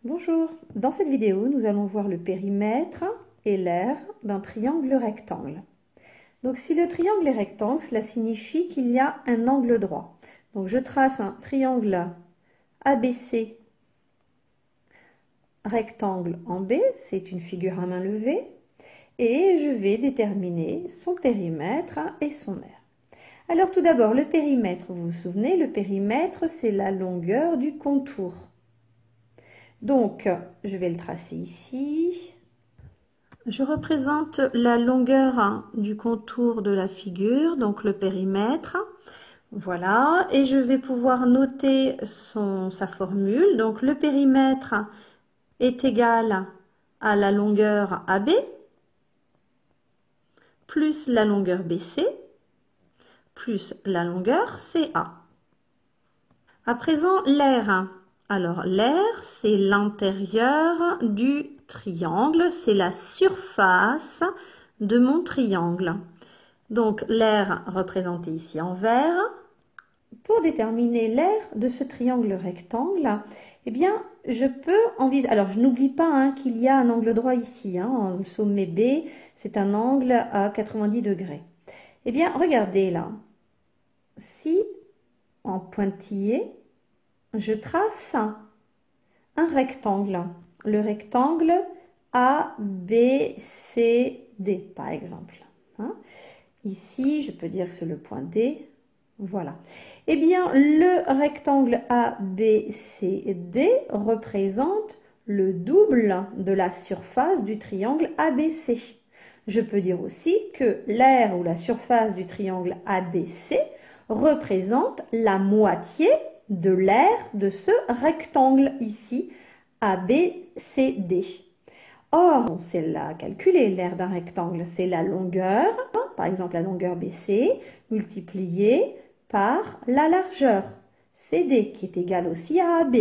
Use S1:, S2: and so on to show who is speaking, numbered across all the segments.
S1: Bonjour, dans cette vidéo, nous allons voir le périmètre et l'aire d'un triangle rectangle. Donc si le triangle est rectangle, cela signifie qu'il y a un angle droit. Donc je trace un triangle ABC rectangle en B, c'est une figure à main levée, et je vais déterminer son périmètre et son aire. Alors tout d'abord, le périmètre, vous vous souvenez, le périmètre c'est la longueur du contour. Donc, je vais le tracer ici. Je représente la longueur du contour de la figure, donc le périmètre. Voilà, et je vais pouvoir noter sa formule. Donc, le périmètre est égal à la longueur AB plus la longueur BC plus la longueur CA. À présent, l'aire. Alors, l'aire, c'est l'intérieur du triangle, c'est la surface de mon triangle. Donc, l'aire représentée ici en vert. Pour déterminer l'aire de ce triangle rectangle, eh bien, je peux envisager... Alors, je n'oublie pas qu'il y a un angle droit ici. Le sommet B, c'est un angle à 90 degrés. Eh bien, regardez là. Si, en pointillé, je trace un rectangle, le rectangle ABCD par exemple. Ici, je peux dire que c'est le point D. Voilà. Eh bien, le rectangle ABCD représente le double de la surface du triangle ABC. Je peux dire aussi que l'aire ou la surface du triangle ABC représente la moitié de l'aire de ce rectangle ici, ABCD. Or, on sait la calculer, l'aire d'un rectangle, c'est la longueur, par exemple la longueur BC, multipliée par la largeur, CD, qui est égale aussi à AB.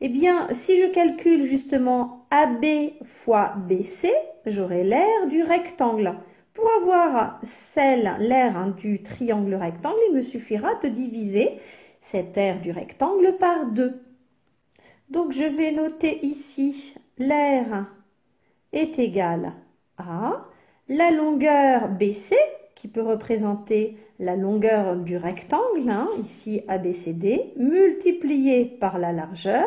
S1: Eh bien, si je calcule justement AB fois BC, j'aurai l'aire du rectangle. Pour avoir l'aire du triangle rectangle, il me suffira de diviser cette aire du rectangle par 2. Donc, je vais noter ici l'aire est égale à la longueur BC, qui peut représenter la longueur du rectangle, ici ABCD, multipliée par la largeur,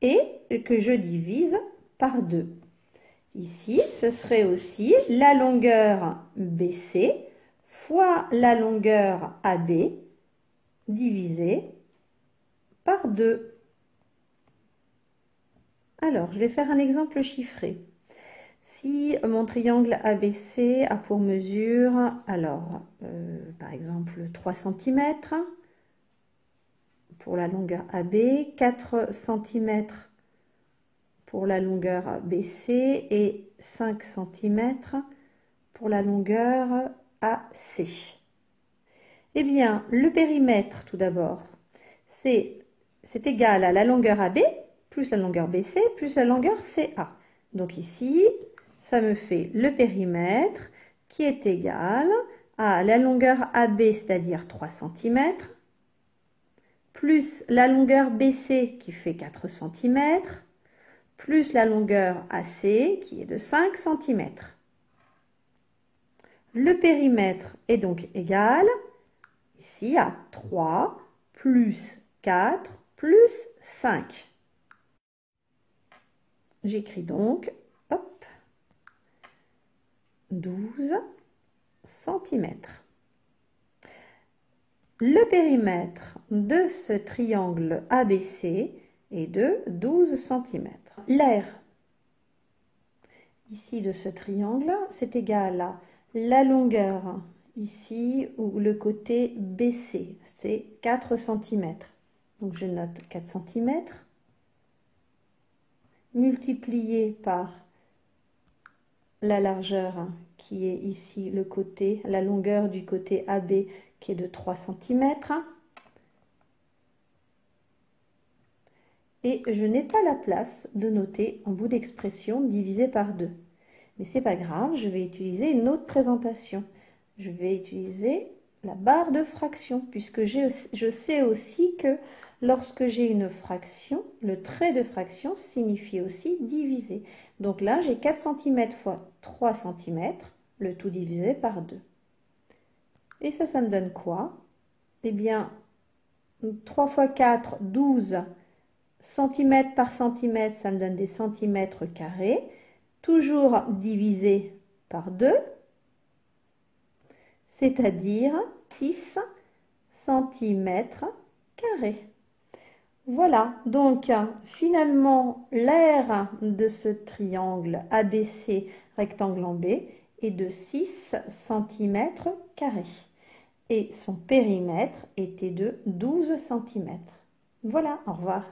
S1: et que je divise par 2. Ici, ce serait aussi la longueur BC fois la longueur AB divisé par 2. Alors, je vais faire un exemple chiffré. Si mon triangle ABC a pour mesure, par exemple 3 cm pour la longueur AB, 4 cm pour la longueur BC et 5 cm pour la longueur AC. Eh bien, le périmètre, tout d'abord, c'est égal à la longueur AB plus la longueur BC plus la longueur CA. Donc ici, ça me fait le périmètre qui est égal à la longueur AB, c'est-à-dire 3 cm, plus la longueur BC qui fait 4 cm, plus la longueur AC qui est de 5 cm. Le périmètre est donc égal ici à 3 plus 4 plus 5. J'écris donc 12 cm. Le périmètre de ce triangle ABC est de 12 cm. L'aire ici de ce triangle, c'est égal à la longueur ici ou le côté BC, c'est 4 cm. Donc je note 4 cm multiplié par la largeur qui est ici le côté, la longueur du côté AB qui est de 3 cm. Et je n'ai pas la place de noter en bout d'expression divisé par 2. Mais c'est pas grave, je vais utiliser une autre présentation. Je vais utiliser la barre de fraction, puisque je sais aussi que lorsque j'ai une fraction, le trait de fraction signifie aussi diviser. Donc là, j'ai 4 cm fois 3 cm, le tout divisé par 2. Et ça me donne quoi? Eh bien, 3 fois 4, 12 cm par centimètre, ça me donne des centimètres carrés. Toujours divisé par 2, c'est-à-dire 6 centimètres carrés. Voilà, donc finalement l'aire de ce triangle ABC rectangle en B est de 6 cm carrés et son périmètre était de 12 cm. Voilà, au revoir.